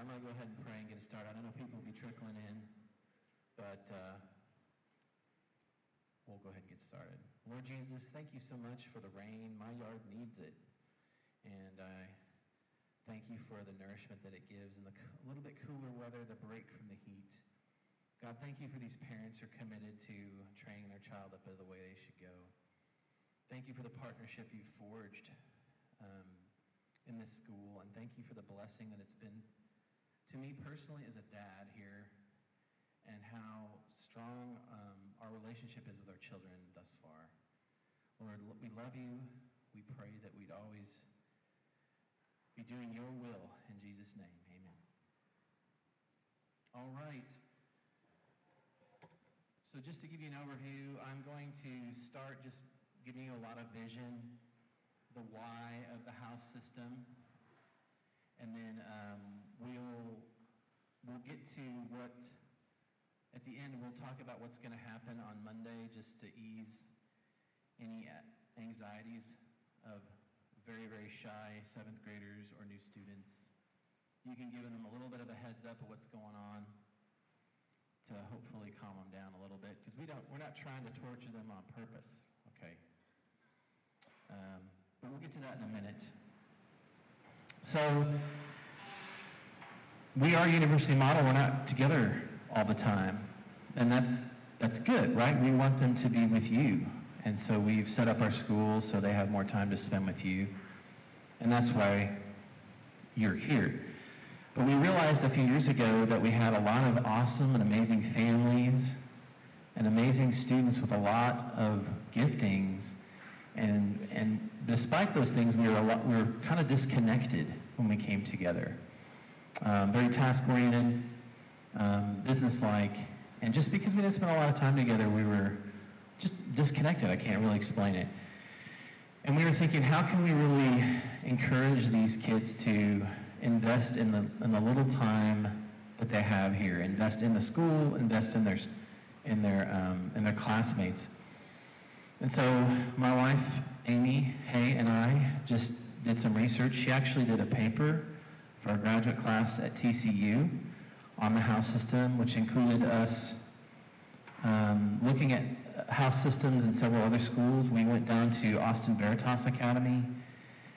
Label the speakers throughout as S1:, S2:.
S1: I'm going to go ahead and pray and get it started. I know people will be trickling in, but we'll go ahead and get started. Lord Jesus, thank you so much for the rain. My yard needs it. And I thank you for the nourishment that it gives and the little bit cooler weather, the break from the heat. God, thank you for these parents who are committed to training their child up the way they should go. Thank you for the partnership you've forged in this school, and thank you for the blessing that it's been to me personally as a dad here, and how strong our relationship is with our children thus far. Lord, we love you. We pray that we'd always be doing your will. In Jesus' name, amen. All right. So just to give you an overview, I'm going to start just giving you a lot of vision, the why of the house system, and then we'll get to what, at the end, we'll talk about what's going to happen on Monday just to ease any anxieties of very, very shy 7th graders or new students. You can give them a little bit of a heads up of what's going on to hopefully calm them down a little bit, because we're not trying to torture them on purpose, okay? But we'll get to that in a minute. So, we are University Model. We're not together all the time, and that's good, right? We want them to be with you, and so we've set up our schools so they have more time to spend with you, and that's why you're here. But we realized a few years ago that we had a lot of awesome and amazing families and amazing students with a lot of giftings, and despite those things, we were kind of disconnected when we came together. Very task-oriented, business-like, and just because we didn't spend a lot of time together, we were just disconnected. I can't really explain it. And we were thinking, how can we really encourage these kids to invest in the little time that they have here, invest in the school, invest in their classmates. And so my wife, Amy Hay, and I just did some research. She actually did a paper for our graduate class at TCU on the house system, which included us looking at house systems in several other schools. We went down to Austin Veritas Academy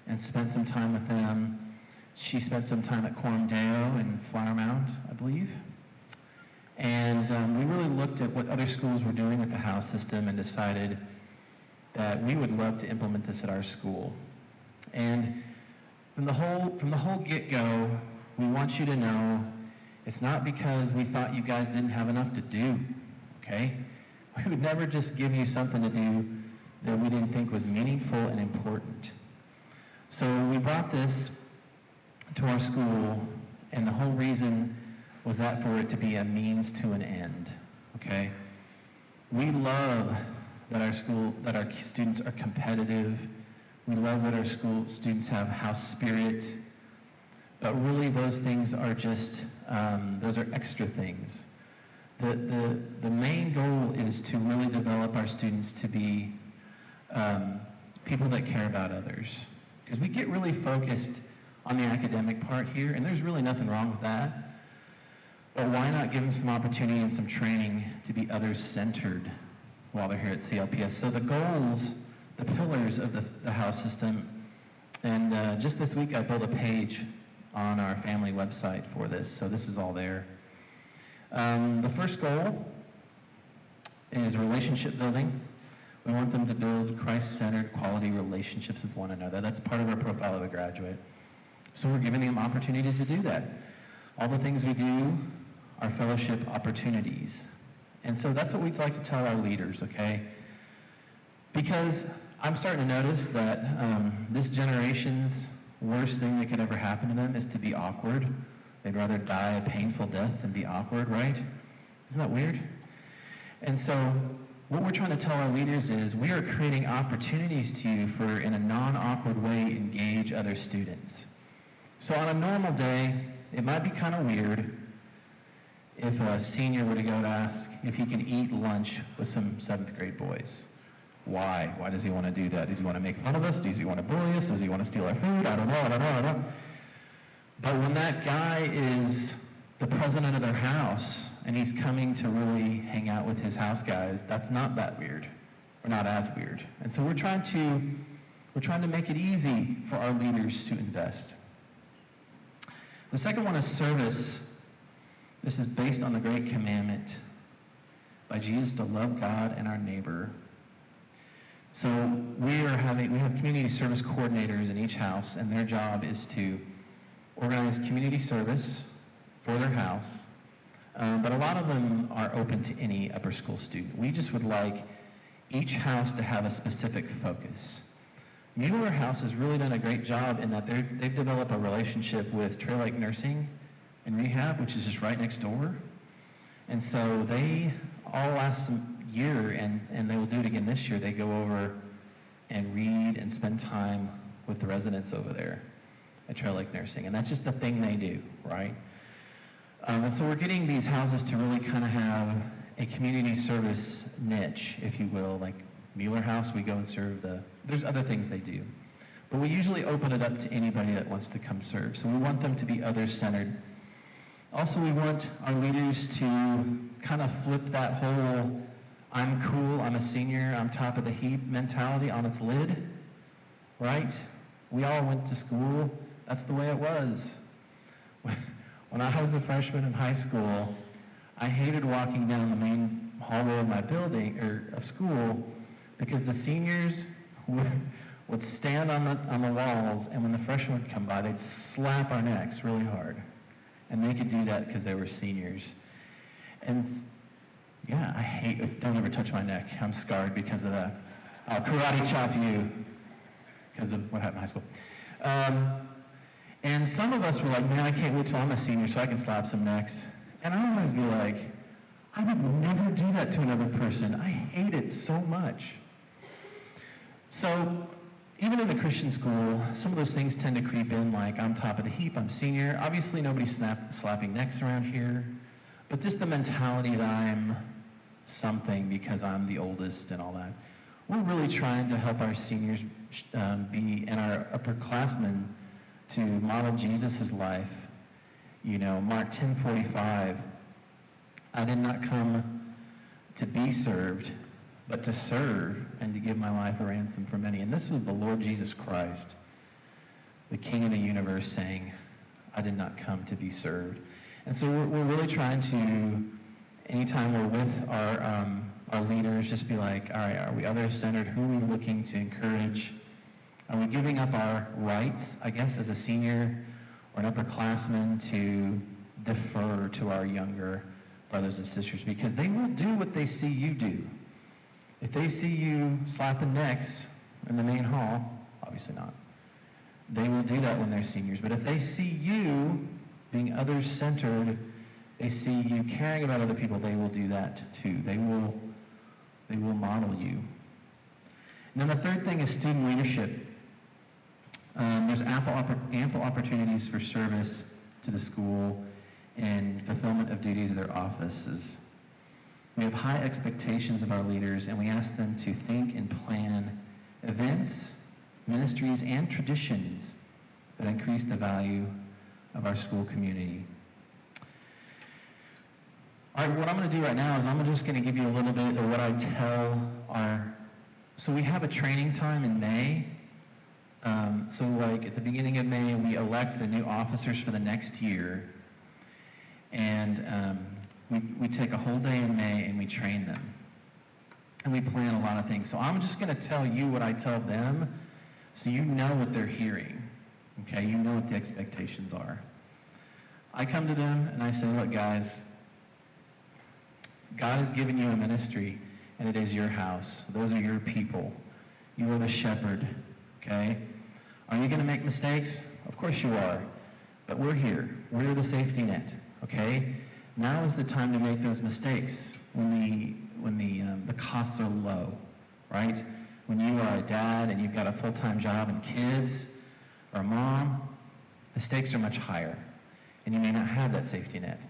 S1: and spent some time with them. She spent some time at Coram Deo in Flower Mound, I believe. And we really looked at what other schools were doing with the house system and decided that we would love to implement this at our school. And from the whole get-go, we want you to know it's not because we thought you guys didn't have enough to do, okay? We would never just give you something to do that we didn't think was meaningful and important. So we brought this to our school, and the whole reason was that for it to be a means to an end, okay? We love that our students are competitive. We love that our school students have house spirit, but really those things are just, those are extra things. The main goal is to really develop our students to be people that care about others. Because we get really focused on the academic part here, and there's really nothing wrong with that. But why not give them some opportunity and some training to be others-centered while they're here at CLPS? So the goals, the pillars of the house system, and just this week I built a page on our family website for this, so this is all there. The first goal is relationship building. We want them to build Christ-centered quality relationships with one another. That's part of our profile of a graduate. So we're giving them opportunities to do that. All the things we do are fellowship opportunities. And so that's what we'd like to tell our leaders, okay? Because I'm starting to notice that this generation's worst thing that could ever happen to them is to be awkward. They'd rather die a painful death than be awkward, right? Isn't that weird? And so what we're trying to tell our leaders is we are creating opportunities to you for, in a non-awkward way, engage other students. So on a normal day, it might be kind of weird if a senior were to go to ask if he can eat lunch with some 7th grade boys. Why? Why does he want to do that? Does he want to make fun of us? Does he want to bully us? Does he want to steal our food? I don't know. But when that guy is the president of their house and he's coming to really hang out with his house guys, that's not that weird, or not as weird. And so we're trying to make it easy for our leaders to invest. The second one is service. This is based on the great commandment by Jesus to love God and our neighbor. So we have community service coordinators in each house, and their job is to organize community service for their house. But a lot of them are open to any upper school student. We just would like each house to have a specific focus. Mueller House has really done a great job in that they've developed a relationship with Trail Lake Nursing and Rehab, which is just right next door. And so they all last year, and they will do it again this year, they go over and read and spend time with the residents over there at Trail Lake Nursing. And that's just the thing they do, right? And so we're getting these houses to really kind of have a community service niche, if you will. Like Mueller House, we go and serve there's other things they do. But we usually open it up to anybody that wants to come serve. So we want them to be others-centered. Also, we want our leaders to kind of flip that whole I'm cool, I'm a senior, I'm top of the heap mentality on its lid, right? We all went to school. That's the way it was. When I was a freshman in high school, I hated walking down the main hallway of my building, or of school, because the seniors would stand on the walls, and when the freshmen would come by, they'd slap our necks really hard. And they could do that because they were seniors. And yeah, don't ever touch my neck. I'm scarred because of that. I'll karate chop you because of what happened in high school. And some of us were like, man, I can't wait till I'm a senior so I can slap some necks. And I always be like, I would never do that to another person. I hate it so much. So even in a Christian school, some of those things tend to creep in, like I'm top of the heap, I'm senior. Obviously nobody's slapping necks around here, but just the mentality that I'm something because I'm the oldest and all that. We're really trying to help our seniors and our upperclassmen to model Jesus' life. You know, Mark 10:45, I did not come to be served, but to serve and to give my life a ransom for many. And this was the Lord Jesus Christ, the King of the universe, saying, I did not come to be served. And so we're really trying to, anytime we're with our leaders, just be like, all right, are we others-centered? Who are we looking to encourage? Are we giving up our rights, I guess, as a senior or an upperclassman to defer to our younger brothers and sisters? Because they will do what they see you do. If they see you slapping necks in the main hall, obviously not, they will do that when they're seniors. But if they see you being others-centered, they see you caring about other people, they will do that too. They will model you. And then the third thing is student leadership. There's ample opportunities for service to the school and fulfillment of duties of their offices. We have high expectations of our leaders, and we ask them to think and plan events, ministries, and traditions that increase the value of our school community. All right, what I'm going to do right now is I'm just going to give you a little bit of what I tell so we have a training time in May. So like at the beginning of May, we elect the new officers for the next year. And we take a whole day in May and we train them. And we plan a lot of things. So I'm just going to tell you what I tell them so you know what they're hearing. Okay, you know what the expectations are. I come to them and I say, look guys, God has given you a ministry and it is your house. Those are your people. You are the shepherd, okay? Are you going to make mistakes? Of course you are. But we're here. We're the safety net, okay? Now is the time to make those mistakes when the costs are low, right? When you are a dad and you've got a full-time job and kids, or a mom, the stakes are much higher, and you may not have that safety net.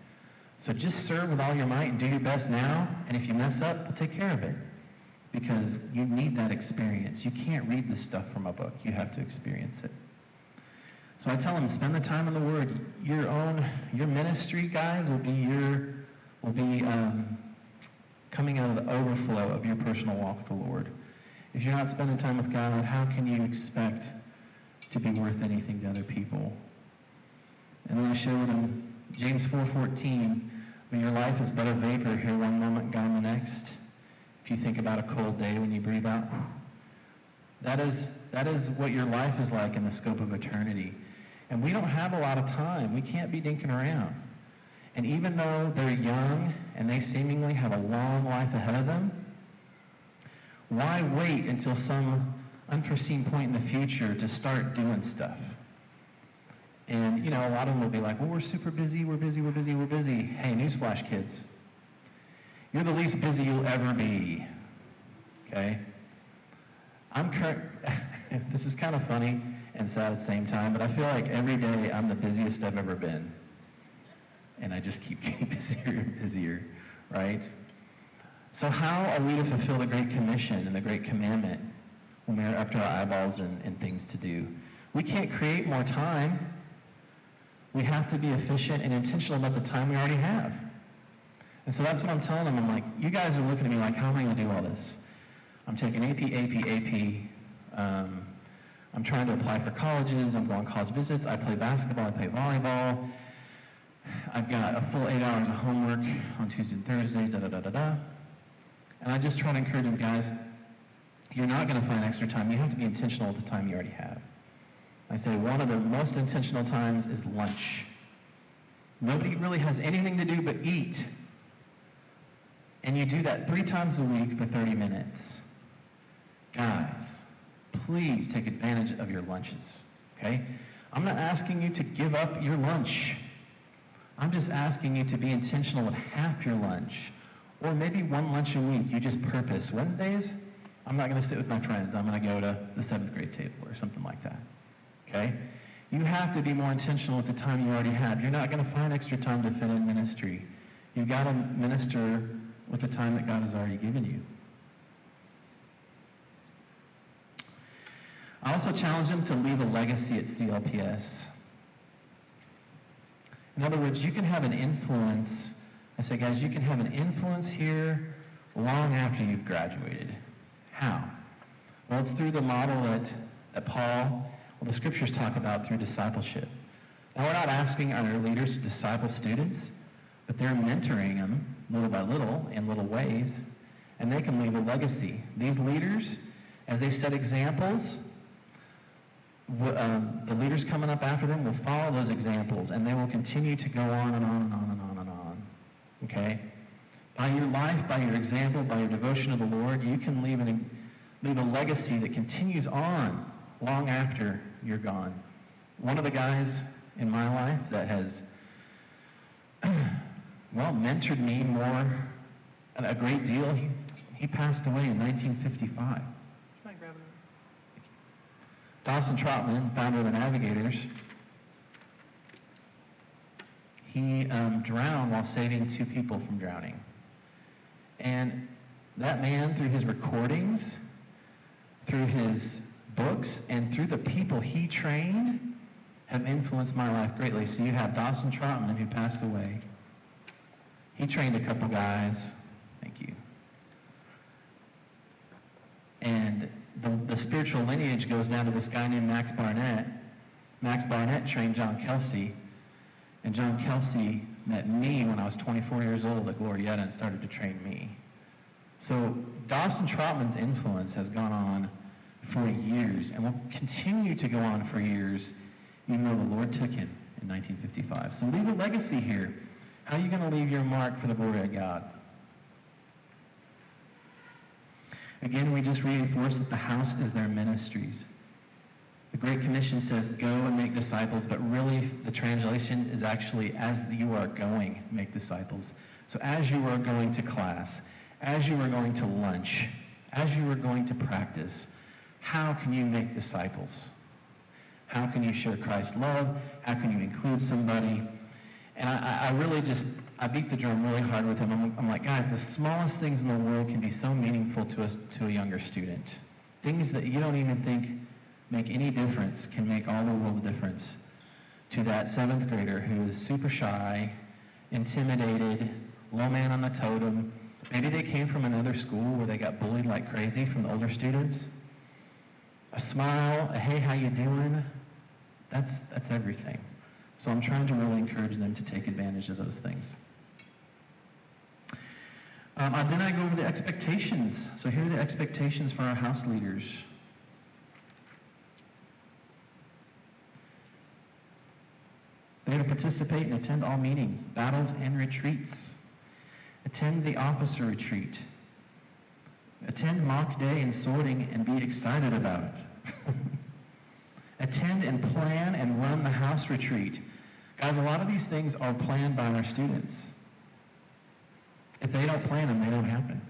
S1: So just serve with all your might and do your best now, and if you mess up, we'll take care of it, because you need that experience. You can't read this stuff from a book. You have to experience it. So I tell them, spend the time in the Word. Your ministry, guys, will be coming out of the overflow of your personal walk with the Lord. If you're not spending time with God, how can you expect to be worth anything to other people? And then I showed them James 4:14, when your life is but a vapor here one moment, gone the next. If you think about a cold day when you breathe out, that is what your life is like in the scope of eternity. And we don't have a lot of time. We can't be dinking around. And even though they're young and they seemingly have a long life ahead of them, why wait until some unforeseen point in the future to start doing stuff? And, a lot of them will be like, well, we're super busy, we're busy. Hey, newsflash, kids. You're the least busy you'll ever be, okay? This is kind of funny and sad at the same time, but I feel like every day I'm the busiest I've ever been. And I just keep getting busier and busier, right? So how are we to fulfill the Great Commission and the Great Commandment when we're up to our eyeballs and things to do? We can't create more time. We have to be efficient and intentional about the time we already have. And so that's what I'm telling them. I'm like, you guys are looking at me like, how am I going to do all this? I'm taking AP. I'm trying to apply for colleges. I'm going college visits. I play basketball. I play volleyball. I've got a full 8 hours of homework on Tuesday and Thursday, And I just try to encourage them, guys, you're not going to find extra time. You have to be intentional with the time you already have. I say one of the most intentional times is lunch. Nobody really has anything to do but eat. And you do that 3 times a week for 30 minutes. Guys, please take advantage of your lunches, okay? I'm not asking you to give up your lunch. I'm just asking you to be intentional with half your lunch, or maybe 1 lunch a week. You just purpose. Wednesdays, I'm not going to sit with my friends. I'm going to go to the 7th grade table or something like that, okay? You have to be more intentional with the time you already have. You're not going to find extra time to fit in ministry. You've got to minister with the time that God has already given you. I also challenge them to leave a legacy at CLPS. In other words, you can have an influence. I say, guys, you can have an influence here long after you've graduated. How? Well, it's through the model that the scriptures talk about through discipleship. Now, we're not asking our leaders to disciple students, but they're mentoring them little by little in little ways, and they can leave a legacy. These leaders, as they set examples, the leaders coming up after them will follow those examples, and they will continue to go on and on and on and on and on. Okay? By your life, by your example, by your devotion to the Lord, you can leave a legacy that continues on long after you're gone. One of the guys in my life that has, mentored me a great deal, he passed away in 1955. Dawson Trotman, founder of the Navigators, he drowned while saving 2 people from drowning. And that man, through his recordings, through his books, and through the people he trained, have influenced my life greatly. So you have Dawson Trotman, who passed away. He trained a couple guys. Thank you. And the spiritual lineage goes down to this guy named Max Barnett. Max Barnett trained John Kelsey, and John Kelsey met me when I was 24 years old at Glorietta and started to train me. So Dawson Trotman's influence has gone on for years and will continue to go on for years, even though the Lord took him in 1955. So leave a legacy here. How are you going to leave your mark for the glory of God? Again, we just reinforce that the house is their ministries. The Great Commission says, go and make disciples, but really the translation is actually, as you are going, make disciples. So as you are going to class, as you are going to lunch, as you are going to practice, how can you make disciples? How can you share Christ's love? How can you include somebody? And I beat the drum really hard with him. I'm like, guys, the smallest things in the world can be so meaningful to a younger student. Things that you don't even think make any difference can make all the world a difference to that 7th grader who is super shy, intimidated, low man on the totem. Maybe they came from another school where they got bullied like crazy from the older students. A smile, a hey, how you doing? That's everything. So I'm trying to really encourage them to take advantage of those things. Then I go over the expectations. So here are the expectations for our house leaders. They're to participate and attend all meetings, battles, and retreats. Attend the officer retreat. Attend mock day and sorting and be excited about it. Attend and plan and run the house retreat. Guys, a lot of these things are planned by our students. If they don't plan them, they don't happen.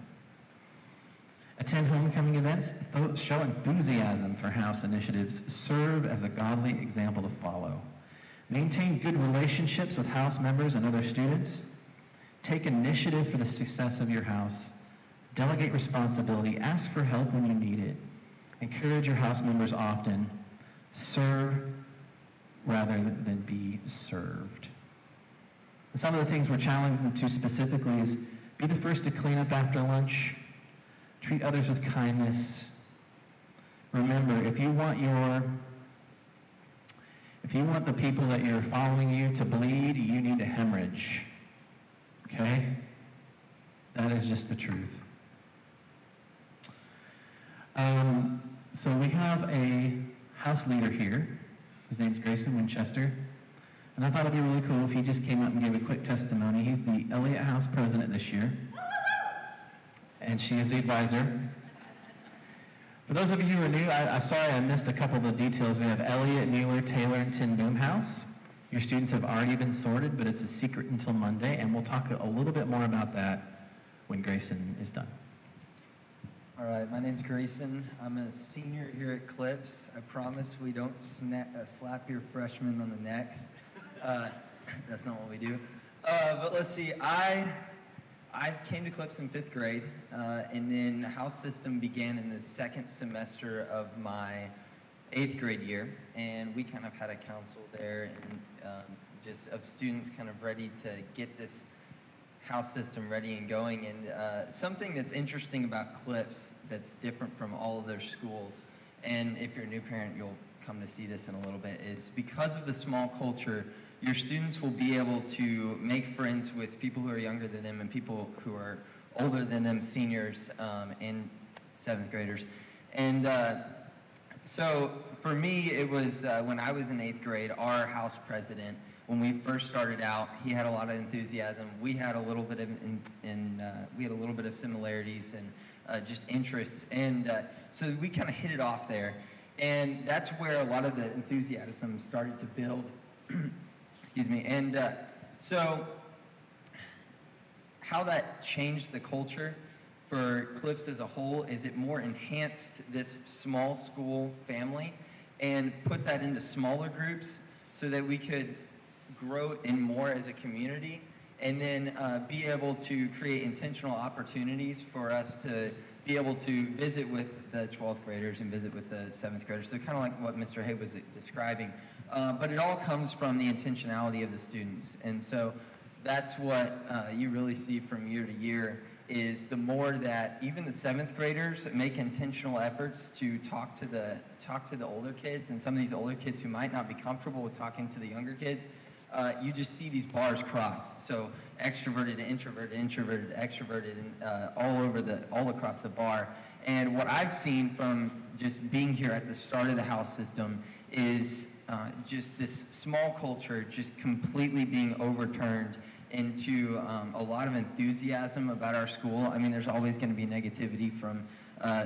S1: Attend homecoming events. Show enthusiasm for house initiatives. Serve as a godly example to follow. Maintain good relationships with house members and other students. Take initiative for the success of your house. Delegate responsibility. Ask for help when you need it. Encourage your house members often. Serve rather than be served. And some of the things we're challenging them to specifically is be the first to clean up after lunch. Treat others with kindness. Remember, if you want the people that you're following you to bleed, you need to hemorrhage. Okay? That is just the truth. So we have a house leader here. His name's Grayson Winchester. And I thought it'd be really cool if he just came up and gave a quick testimony. He's the Elliott House president this year. And she is the advisor. For those of you who are new, I'm sorry I missed a couple of the details. We have Elliott, Mueller, Taylor, and Tin Boom House. Your students have already been sorted, but it's a secret until Monday, and we'll talk a little bit more about that when Grayson is done.
S2: All right, my name's Grayson. I'm a senior here at CLPS. I promise we don't slap your freshmen on the necks. That's not what we do. But let's see, I came to CLPS in 5th grade, and then the house system began in the 2nd semester of my 8th grade year, and we kind of had a council there and just of students kind of ready to get this house system ready and going. And something that's interesting about CLPS that's different from all other schools, and if you're a new parent, you'll come to see this in a little bit, is because of the small culture, your students will be able to make friends with people who are younger than them and people who are older than them, seniors and 7th graders. And so for me, it was when I was in 8th grade, our house president, when we first started out, he had a lot of enthusiasm. We had a little bit of we had a little bit of similarities and just interests, and so we kind of hit it off there. And that's where a lot of the enthusiasm started to build. Excuse me. And so how that changed the culture for CLPS as a whole is it more enhanced this small school family and put that into smaller groups so that we could grow in more as a community, and then be able to create intentional opportunities for us to be able to visit with the 12th graders and visit with the 7th graders. So kind of like what Mr. Hay was describing. But it all comes from the intentionality of the students. And so that's what you really see from year to year, is the more that even the 7th graders make intentional efforts to talk to the older kids, and some of these older kids who might not be comfortable with talking to the younger kids, you just see these bars cross. So extroverted, introverted, introverted, extroverted, and all across the bar. And what I've seen from just being here at the start of the house system is just this small culture just completely being overturned into a lot of enthusiasm about our school. I mean, there's always going to be negativity from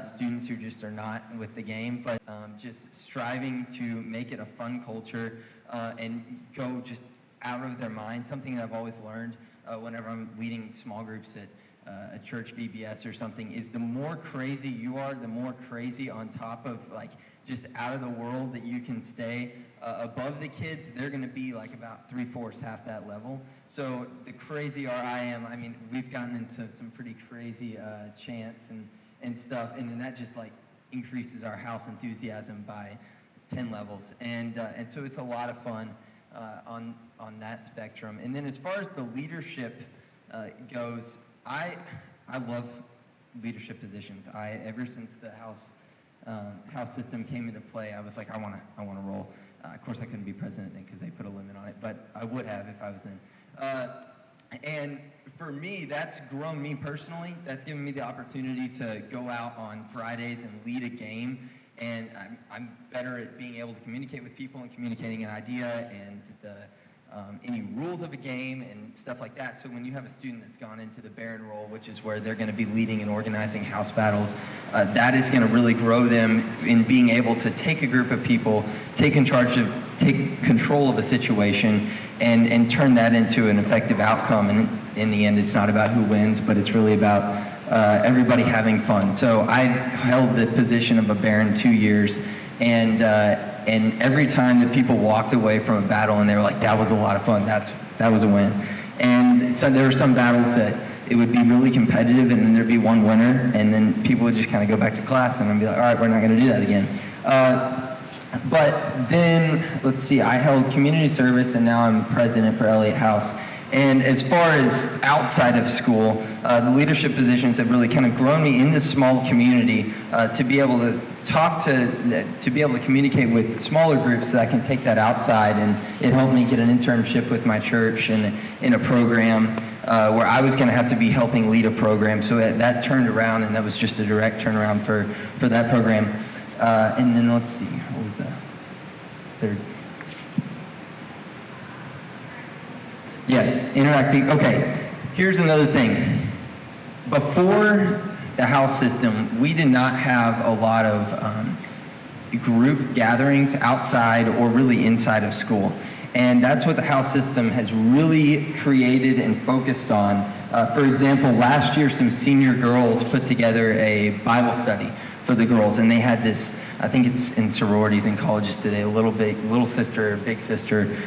S2: students who just are not with the game, but just striving to make it a fun culture and go just out of their mind. Something that I've always learned whenever I'm leading small groups at a church VBS or something is the more crazy you are, the more crazy on top of like just out of the world that you can stay above the kids. They're going to be like about 3/4, half that level. So the crazier I am, I mean, we've gotten into some pretty crazy chants and stuff, and then that just like increases our house enthusiasm by 10 levels. And so it's a lot of fun. on that spectrum. And then as far as the leadership goes, I love leadership positions. Ever since the house system came into play, I was like, I want to roll. Of course, I couldn't be president then because they put a limit on it, but I would have if I was in. And for me, that's grown me personally. That's given me the opportunity to go out on Fridays and lead a game. And I'm better at being able to communicate with people and communicating an idea and any rules of a game and stuff like that. So when you have a student that's gone into the Baron role, which is where they're going to be leading and organizing house battles, that is going to really grow them in being able to take a group of people, take control of a situation, and turn that into an effective outcome. And in the end, it's not about who wins, but it's really about everybody having fun. So I held the position of a Baron 2 years, and every time that people walked away from a battle and they were like, that was a lot of fun, that was a win. And so there were some battles that it would be really competitive, and then there'd be one winner, and then people would just kind of go back to class, and I'd be like, all right, we're not going to do that again. But then, let's see, I held community service, and now I'm president for Elliott House. And as far as outside of school, the leadership positions have really kind of grown me in this small community to be able to be able to communicate with smaller groups so I can take that outside. And it helped me get an internship with my church and in a program where I was going to have to be helping lead a program. So that turned around, and that was just a direct turnaround for that program. And then let's see, what was that? Third. Yes, interacting. Okay, here's another thing. Before the house system, we did not have a lot of group gatherings outside or really inside of school. And that's what the house system has really created and focused on. For example, last year, some senior girls put together a Bible study for the girls, and they had this, I think it's in sororities and colleges today, little sister, big sister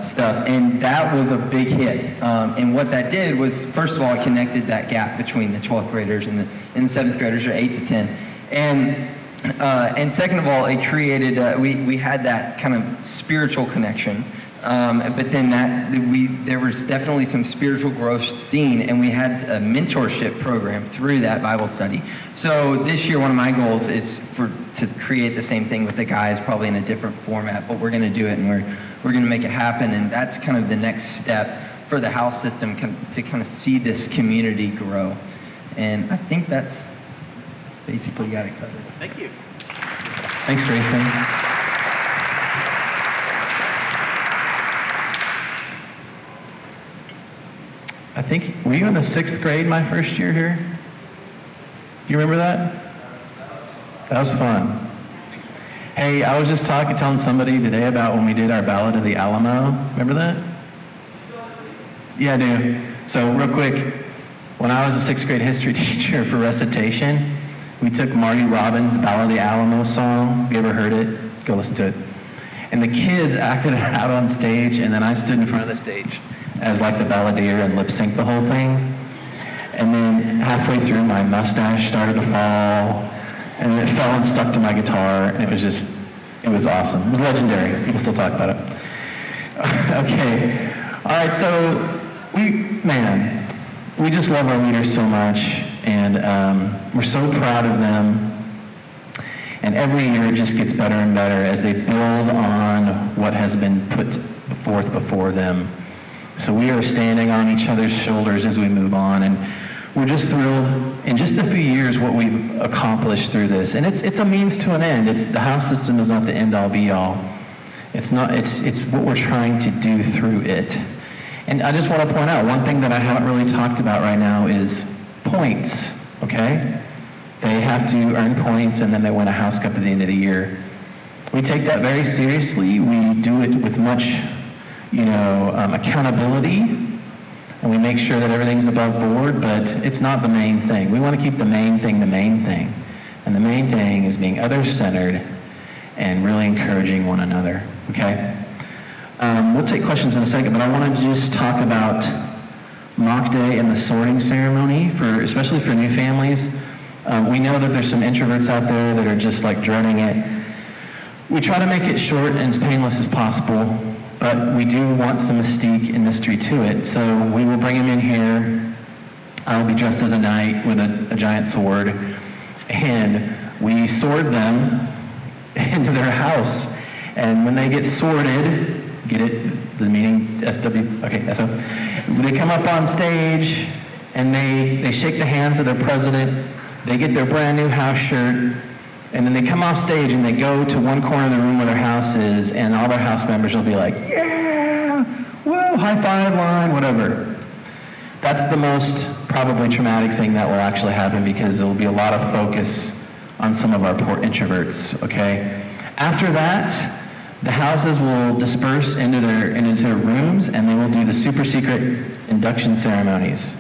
S2: stuff, and that was a big hit. And what that did was, first of all, it connected that gap between the 12th graders and the 7th graders, or 8 to 10. And second of all, it created, we had that kind of spiritual connection. But then there was definitely some spiritual growth seen, and we had a mentorship program through that Bible study. So this year, one of my goals is to create the same thing with the guys, probably in a different format, but we're going to do it, and we're going to make it happen. And that's kind of the next step for the house system to kind of see this community grow. And I think that's basically got it covered.
S3: Thank you.
S1: Thanks, Grayson. I think, were you in the 6th grade my first year here? Do you remember that? That was fun. Hey, I was just telling somebody today about when we did our Ballad of the Alamo. Remember that? Yeah, I do. So real quick, when I was a 6th grade history teacher for recitation, we took Marty Robbins' Ballad of the Alamo song. Have you ever heard it? Go listen to it. And the kids acted it out on stage, and then I stood in front of the stage as like the balladeer and lip synced the whole thing. And then halfway through, my mustache started to fall, and it fell and stuck to my guitar, and it was awesome. It was legendary. People still talk about it. Okay. All right, so we just love our leaders so much, and we're so proud of them. And every year it just gets better and better as they build on what has been put forth before them. So we are standing on each other's shoulders as we move on, and we're just thrilled in just a few years what we've accomplished through this. And it's a means to an end. The house system is not the end all be all. It's what we're trying to do through it. And I just want to point out one thing that I haven't really talked about right now is points, okay? They have to earn points, and then they win a house cup at the end of the year. We take that very seriously. We do it with much accountability, and we make sure that everything's above board, but it's not the main thing. We want to keep the main thing the main thing. And the main thing is being others-centered and really encouraging one another, okay? We'll take questions in a second, but I wanted to just talk about mock day and the sorting ceremony, especially for new families. We know that there's some introverts out there that are just like dreading it. We try to make it short and as painless as possible. but we do want some mystique and mystery to it. So we will bring them in here. I'll be dressed as a knight with a giant sword, and we sword them into their house. And when they get sorted, get it? The meaning SW, okay, so they come up on stage and they shake the hands of their president, they get their brand new house shirt, and then they come off stage and they go to one corner of the room where their house is, and all their house members will be like, yeah, whoa, high five line, whatever. That's the most probably traumatic thing that will actually happen, because there will be a lot of focus on some of our poor introverts, okay? After that, the houses will disperse into their rooms, and they will do the super secret induction ceremonies.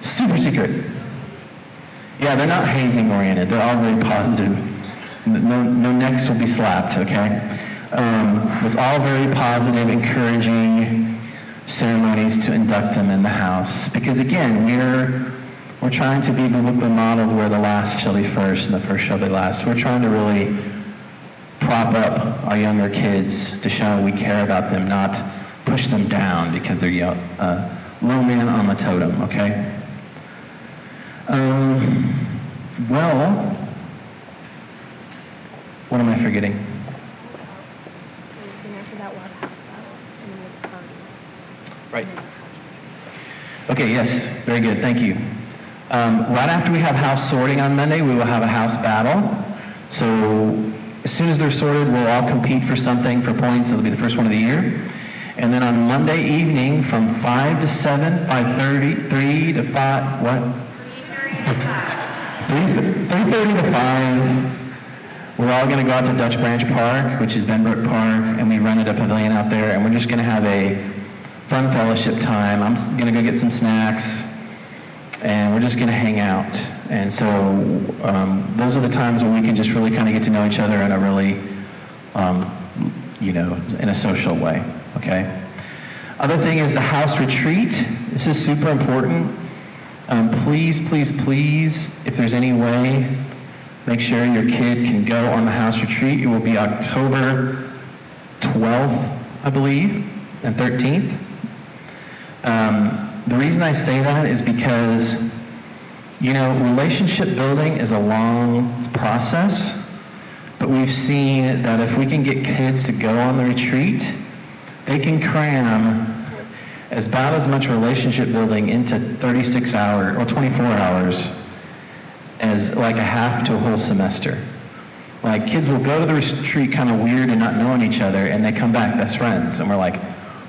S1: Super secret. Yeah, they're not hazing oriented. They're all very positive. No necks will be slapped, okay? It's all very positive, encouraging ceremonies to induct them in the house. Because again, we're trying to be biblically modeled where the last shall be first and the first shall be last. We're trying to really prop up our younger kids to show we care about them, not push them down because they're low man on the totem, okay? Well, what am I forgetting?
S3: So then after that, we'll have a house battle, and then we'll have a party.
S1: Right.
S3: And then a house retreat.
S1: Okay, yes, very good, thank you. Right after we have house sorting on Monday, we will have a house battle. So as soon as they're sorted, we'll all compete for something for points. It'll be the first one of the year. And then on Monday evening from 5 to 7, 5:30, 3 to 5, what? 3:30 to 5, we're all going to go out to Dutch Branch Park, which is Benbrook Park, and we rented a pavilion out there, and we're just going to have a fun fellowship time. I'm going to go get some snacks, and we're just going to hang out. And so those are the times where we can just really kind of get to know each other in a really, in a social way, okay? Other thing is the house retreat. This is super important. Please, please, please, if there's any way, make sure your kid can go on the house retreat. It will be October 12th, I believe, and 13th. The reason I say that is because, relationship building is a long process, but we've seen that if we can get kids to go on the retreat, they can cram about as much relationship building into 36 hours or 24 hours as like a half to a whole semester. Like, kids will go to the retreat kind of weird and not knowing each other, and they come back best friends, and we're like,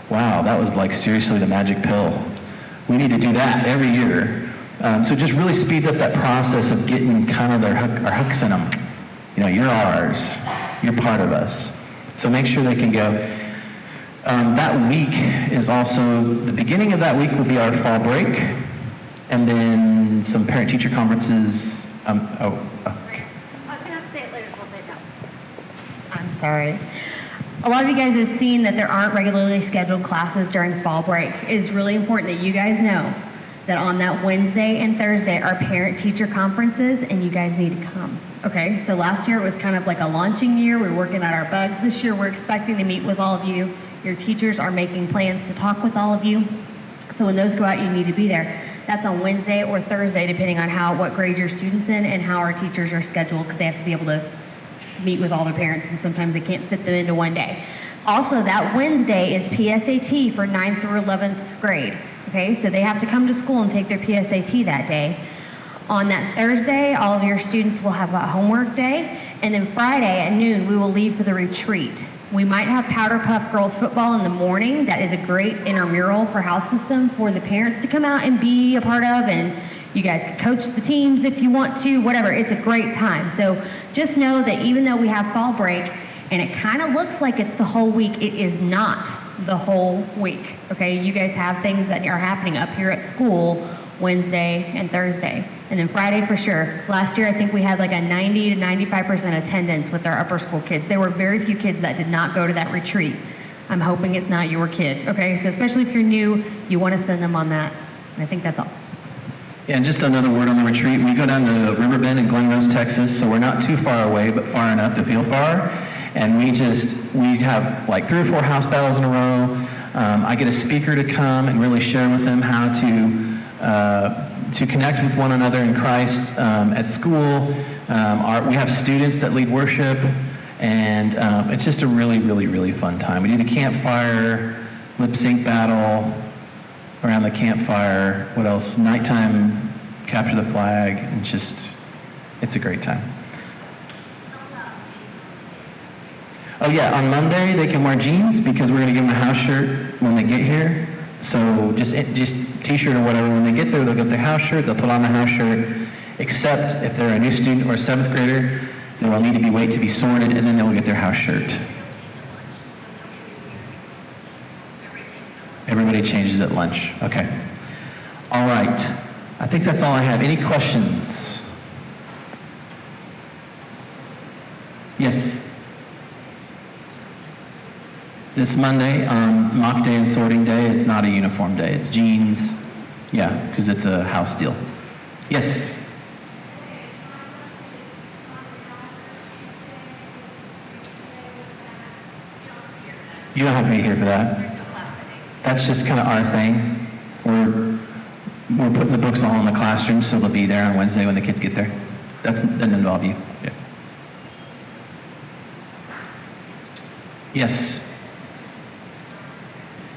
S1: wow, that was like seriously the magic pill. We need to do that every year. So it just really speeds up that process of getting kind of our hooks in them. You're ours. You're part of us. So make sure they can go. That week is also, the beginning of that week will be our fall break, and then some parent-teacher conferences. Okay.
S3: I was going to have to say it later, so I'll say it now. I'm sorry. A lot of you guys have seen that there aren't regularly scheduled classes during fall break. It's really important that you guys know that on that Wednesday and Thursday are parent-teacher conferences, and you guys need to come. Okay, so last year it was kind of like a launching year. We were working out our bugs. This year we're expecting to meet with all of you. Your teachers are making plans to talk with all of you. So when those go out, you need to be there. That's on Wednesday or Thursday, depending on what grade your student's in and how our teachers are scheduled, because they have to be able to meet with all their parents, and sometimes they can't fit them into one day. Also, that Wednesday is PSAT for 9th through 11th grade. Okay, so they have to come to school and take their PSAT that day. On that Thursday, all of your students will have a homework day, and then Friday at noon, we will leave for the retreat. We might have Powder Puff Girls football in the morning. That is a great intramural for house system for the parents to come out and be a part of, and you guys can coach the teams if you want to, whatever. It's a great time. So just know that even though we have fall break, and it kind of looks like it's the whole week, it is not the whole week, okay? You guys have things that are happening up here at school Wednesday and Thursday. And then Friday for sure. Last year, I think we had like a 90 to 95% attendance with our upper school kids. There were very few kids that did not go to that retreat. I'm hoping it's not your kid, okay? So especially if you're new, you want to send them on that. And I think that's all.
S1: Yeah, and just another word on the retreat. We go down to Riverbend in Glen Rose, Texas, so we're not too far away, but far enough to feel far. And we have like 3 or 4 house battles in a row. I get a speaker to come and really share with them how to connect with one another in Christ at school. We have students that lead worship, and it's just a really, really, really fun time. We do the campfire, lip sync battle around the campfire. What else? Nighttime, capture the flag, and it's a great time. Oh yeah, on Monday they can wear jeans because we're going to give them a house shirt when they get here. So just t-shirt or whatever. When they get there, they'll get their house shirt. They'll put on the house shirt. Except if they're a new student or a 7th grader, they will need to wait to be sorted, and then they will get their house shirt. Everybody changes at lunch. Okay. All right. I think that's all I have. Any questions? Yes. This Monday, mock day and sorting day, it's not a uniform day. It's jeans. Yeah, because it's a house deal. Yes. You don't have to be here for that. That's just kind of our thing. We're putting the books all in the classroom, so they'll be there on Wednesday when the kids get there. That doesn't involve you. Yeah. Yes.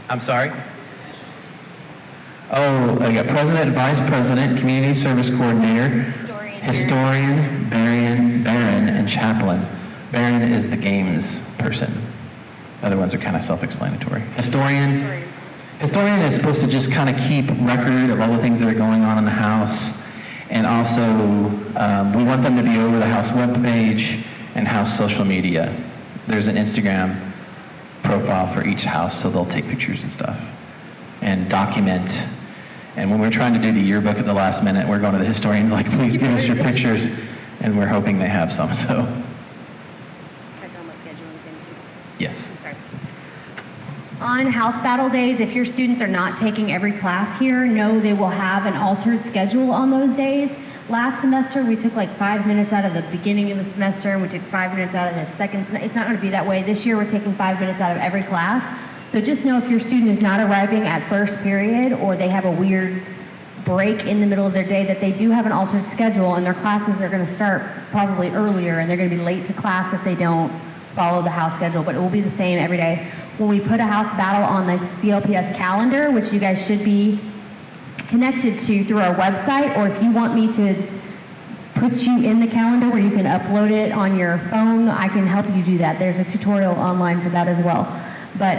S1: I'm sorry? Oh, I got president, vice president, community service coordinator, historian, baron, and chaplain. Baron is the games person. The other ones are kind of self-explanatory. Historian is supposed to just kind of keep record of all the things that are going on in the house. And also, we want them to be over the house webpage and house social media. There's an Instagram profile for each house, so they'll take pictures and stuff and document. And when we're trying to do the yearbook at the last minute, we're going to the historians like, please give us your pictures, and we're hoping they have some, so. Yes.
S3: On house battle days, if your students are not taking every class here, know they will have an altered schedule on those days. Last semester, we took like 5 minutes out of the beginning of the semester, and we took 5 minutes out of the second semester. It's not going to be that way. This year, we're taking 5 minutes out of every class. So just know if your student is not arriving at first period, or they have a weird break in the middle of their day, that they do have an altered schedule, and their classes are going to start probably earlier, and they're going to be late to class if they don't follow the house schedule, but it will be the same every day. When we put a house battle on the CLPS calendar, which you guys should be connected to through our website, or if you want me to put you in the calendar where you can upload it on your phone, I can help you do that. There's a tutorial online for that as well. But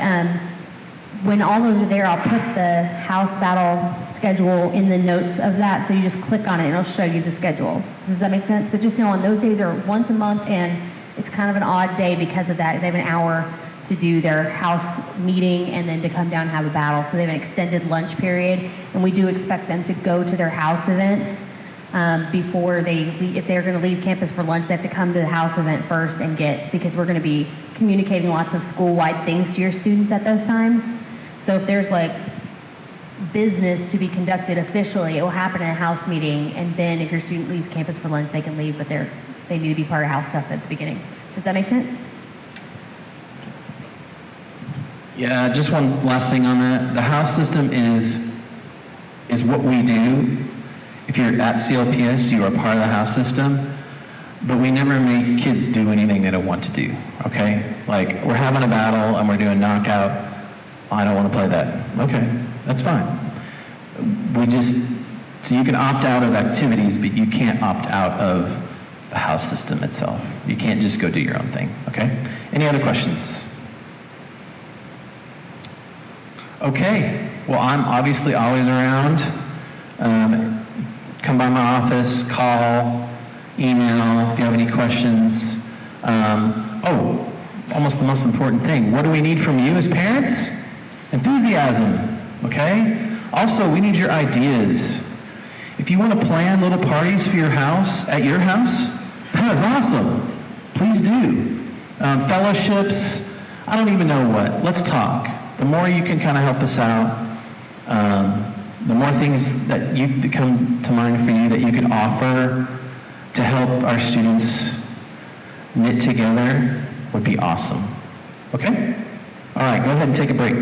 S3: when all those are there, I'll put the house battle schedule in the notes of that, so you just click on it and it'll show you the schedule. Does that make sense? But just know on those days are once a month, and it's kind of an odd day because of that. They have an hour to do their house meeting and then to come down and have a battle. So they have an extended lunch period, and we do expect them to go to their house events before they leave. If they're going to leave campus for lunch, they have to come to the house event first and because we're going to be communicating lots of school-wide things to your students at those times. So if there's like business to be conducted officially, it will happen in a house meeting, and then if your student leaves campus for lunch, they can leave, but they need to be part of house stuff at the beginning. Does that make sense?
S1: Yeah, just one last thing on that. The house system is what we do. If you're at CLPS, you are part of the house system, but we never make kids do anything they don't want to do, okay? Like, we're having a battle and we're doing knockout. I don't want to play that. Okay, that's fine. So you can opt out of activities, but you can't opt out of the house system itself. You can't just go do your own thing, okay? Any other questions? Okay, well, I'm obviously always around. Come by my office, call, email if you have any questions. Almost the most important thing. What do we need from you as parents? Enthusiasm, okay? Also, we need your ideas. If you want to plan little parties for your house, at your house, that is awesome. Please do. Fellowships, I don't even know what. Let's talk. The more you can kind of help us out, the more things that come to mind for you that you could offer to help our students knit together would be awesome. Okay? All right, go ahead and take a break.